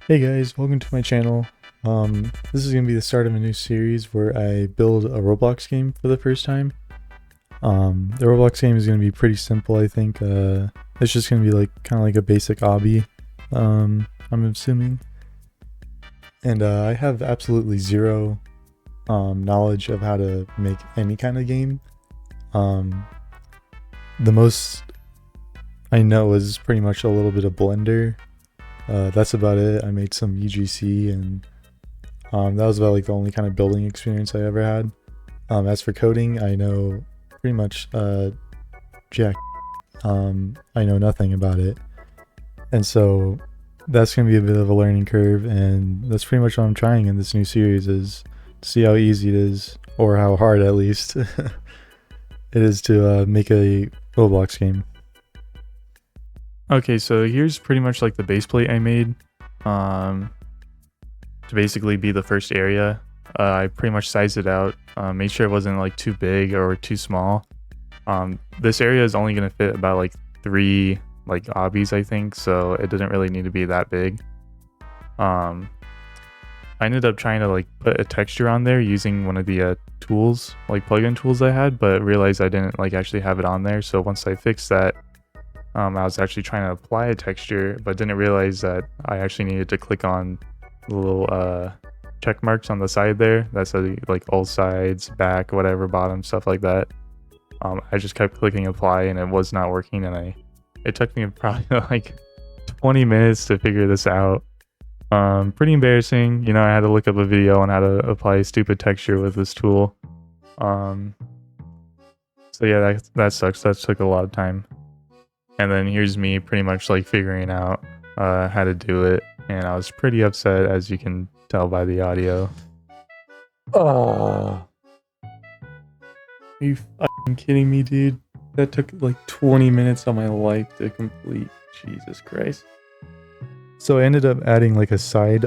Hey guys, welcome to my channel. This is gonna be the start of a new series where I build a Roblox game for the first time. The Roblox game is gonna be pretty simple, I think. It's just gonna be like kind of like a basic obby. I'm assuming, and I have absolutely zero knowledge of how to make any kind of game. Um, the most I know is pretty much a little bit of Blender. That's about it. I made some UGC and that was about like the only kind of building experience I ever had. As for coding, I know pretty much jack. I know nothing about it, and so that's gonna be a bit of a learning curve, and that's pretty much what I'm trying in this new series is to see how easy it is, or how hard at least it is to make a Roblox game. Okay, so here's pretty much like the base plate I made. To basically be the first area. I pretty much sized it out, made sure it wasn't like too big or too small. This area is only going to fit about like 3 like obbies, I think, so it didn't really need to be that big. I ended up trying to like put a texture on there using one of the tools, like plugin tools I had, but realized I didn't like actually have it on there. So once I fixed that, I was actually trying to apply a texture, but didn't realize that I actually needed to click on the little check marks on the side there. That's like all sides, back, whatever, bottom, stuff like that. I just kept clicking apply and it was not working, and it took me probably like 20 minutes to figure this out. Pretty embarrassing. You know, I had to look up a video on how to apply stupid texture with this tool. So yeah, that sucks. That took a lot of time. And then here's me pretty much like figuring out how to do it, and I was pretty upset, as you can tell by the audio. Oh, are you fucking kidding me, dude? That took like 20 minutes of my life to complete. Jesus Christ. So I ended up adding like a side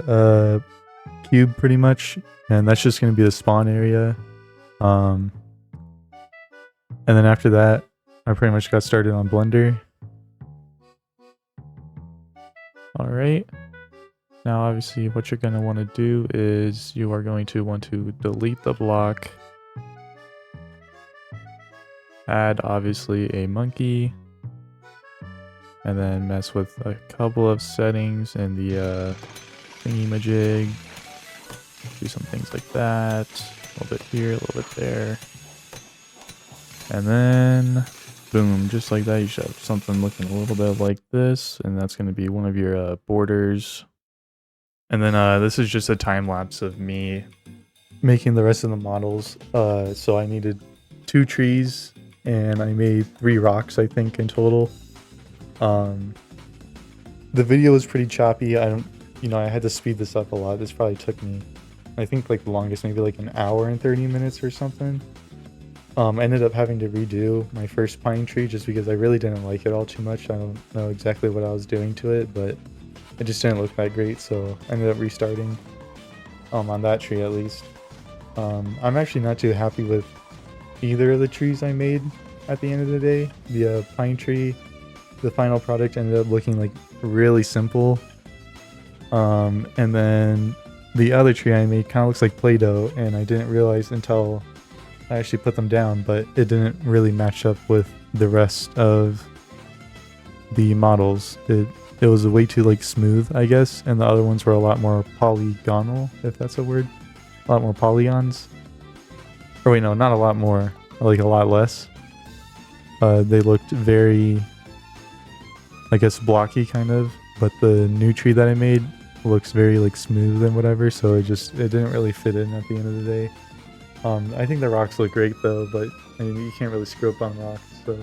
cube pretty much, and that's just gonna be the spawn area. And then after that, I pretty much got started on Blender. Alright, now obviously what you're going to want to do is you are going to want to delete the block, add obviously a monkey, and then mess with a couple of settings in the thingy-majig. Do some things like that, a little bit here, a little bit there, and then boom, just like that, you should have something looking a little bit like this, and that's going to be one of your borders. And then this is just a time lapse of me making the rest of the models. So I needed 2 trees, and I made 3 rocks, I think, in total. The video was pretty choppy. I had to speed this up a lot. This probably took me, I think, like the longest, maybe like an hour and 30 minutes or something. I ended up having to redo my first pine tree just because I really didn't like it all too much. I don't know exactly what I was doing to it, but it just didn't look that great, so I ended up restarting on that tree at least. I'm actually not too happy with either of the trees I made at the end of the day. The pine tree, the final product ended up looking like really simple. And then the other tree I made kind of looks like Play-Doh, and I didn't realize until I actually put them down, but it didn't really match up with the rest of the models. It was way too like smooth, I guess, and the other ones were a lot more polygonal, if that's a word. A lot more polygons. Or wait, no, not a lot more, like a lot less. They looked very, I guess, blocky kind of, but the new tree that I made looks very like smooth and whatever, so it didn't really fit in at the end of the day. I think the rocks look great though, but I mean, you can't really screw up on rocks, so.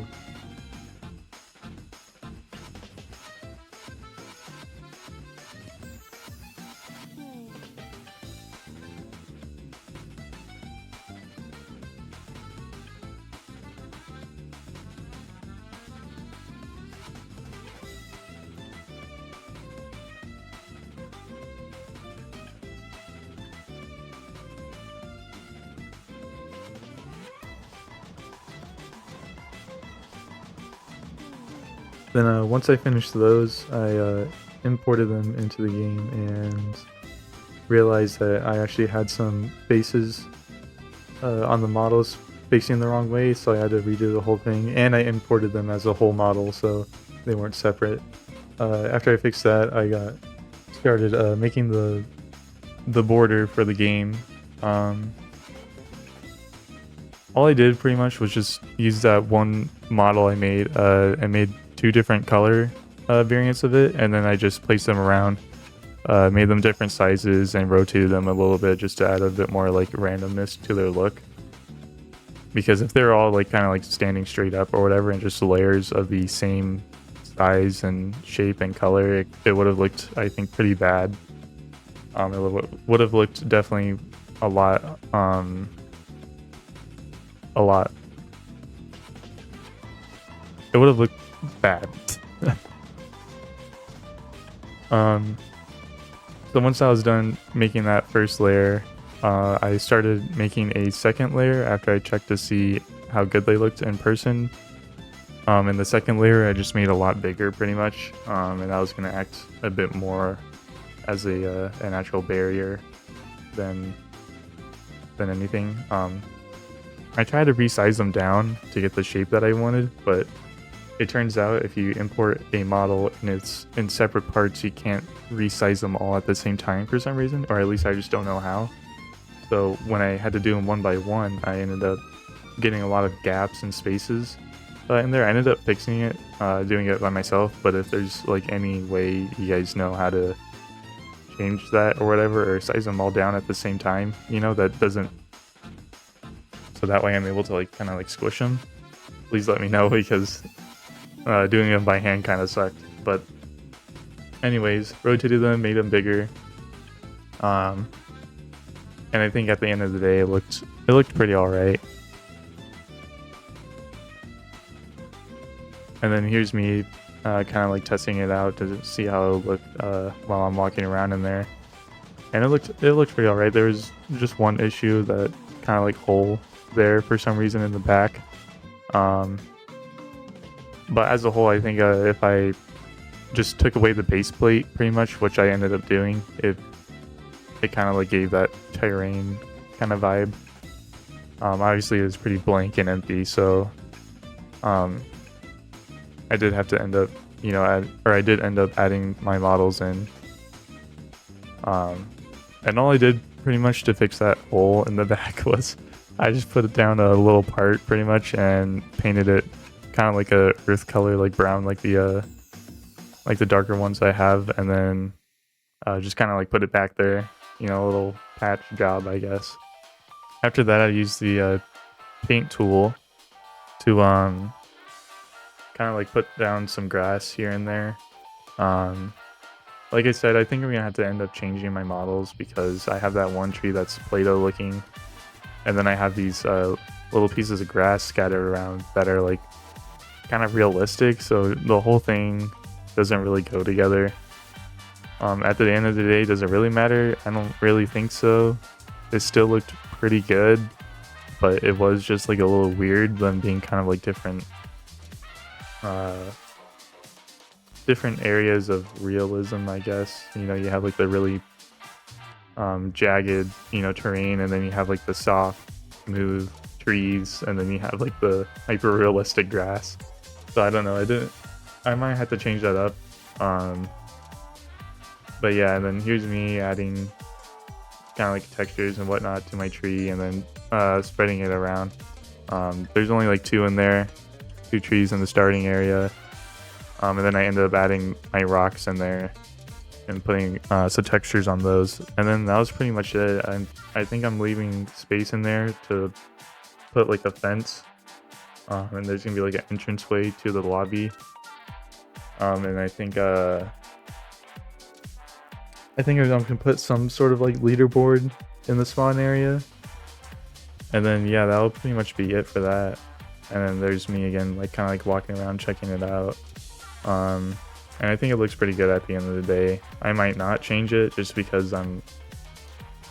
Then once I finished those, I imported them into the game and realized that I actually had some faces on the models facing the wrong way, so I had to redo the whole thing, and I imported them as a whole model so they weren't separate. After I fixed that, I got started making the border for the game. All I did pretty much was just use that one model I made. I made 2 different color variants of it, and then I just placed them around, made them different sizes, and rotated them a little bit just to add a bit more like randomness to their look. Because if they're all like kind of like standing straight up or whatever, and just layers of the same size and shape and color, it would have looked, I think, pretty bad. It would have looked definitely a lot. It would have looked bad. So once I was done making that first layer, I started making a second layer after I checked to see how good they looked in person. And the second layer I just made a lot bigger pretty much, and I was going to act a bit more as a natural barrier than anything. I tried to resize them down to get the shape that I wanted, but it turns out if you import a model and it's in separate parts, you can't resize them all at the same time for some reason, or at least I just don't know how. So when I had to do them one by one, I ended up getting a lot of gaps and spaces in there. I ended up fixing it, doing it by myself, but if there's like any way you guys know how to change that or whatever, or size them all down at the same time, you know, that doesn't, so that way I'm able to like kind of like squish them, please let me know, because doing them by hand kind of sucked. But anyways, rotated them, made them bigger, and I think at the end of the day it looked pretty alright. And then here's me kind of like testing it out to see how it looked while I'm walking around in there, and it looked pretty alright. There was just one issue, that kind of like hole there for some reason in the back, but as a whole, I think if I just took away the base plate pretty much, which I ended up doing, it kind of like gave that terrain kind of vibe. Obviously it was pretty blank and empty, so I did have to end up, you know, I did end up adding my models in. And all I did pretty much to fix that hole in the back was I just put it down a little part pretty much and painted it kind of like a earth color, like brown, like the darker ones I have, and then just kind of like put it back there, you know, a little patch job, I guess. After that, I used the paint tool to kind of like put down some grass here and there. Like I said, I think I'm gonna have to end up changing my models, because I have that one tree that's Play-Doh looking, and then I have these little pieces of grass scattered around that are like kind of realistic, so the whole thing doesn't really go together. At the end of the day, does it really matter? I don't really think so. It still looked pretty good, but it was just like a little weird, them being kind of like different areas of realism, I guess. You know, you have like the really jagged, you know, terrain, and then you have like the soft, smooth trees, and then you have like the hyper realistic grass. So I don't know, I might have to change that up. But yeah, and then here's me adding kind of like textures and whatnot to my tree, and then spreading it around. There's only like 2 in there, 2 trees in the starting area. And then I ended up adding my rocks in there and putting some textures on those. And then that was pretty much it. I think I'm leaving space in there to put like a fence. And there's going to be like an entranceway to the lobby. And I think I'm going to put some sort of like leaderboard in the spawn area. And then yeah, that'll pretty much be it for that. And then there's me again, like kind of like walking around checking it out. And I think it looks pretty good at the end of the day. I might not change it just because I'm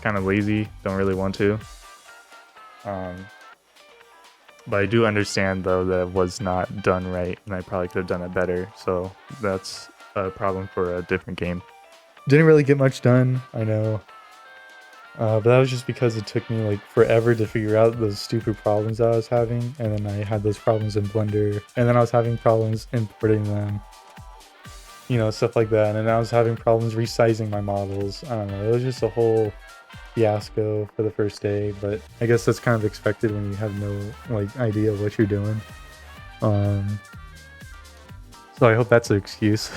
kind of lazy, don't really want to. But I do understand though that it was not done right, and I probably could have done it better. So that's problem for a different game. Didn't really get much done, I know. But that was just because it took me like forever to figure out those stupid problems that I was having, and then I had those problems in Blender, and then I was having problems importing them, you know, stuff like that, and then I was having problems resizing my models. I don't know, it was just a whole fiasco for the first day, but I guess that's kind of expected when you have no like idea of what you're doing. So I hope that's an excuse.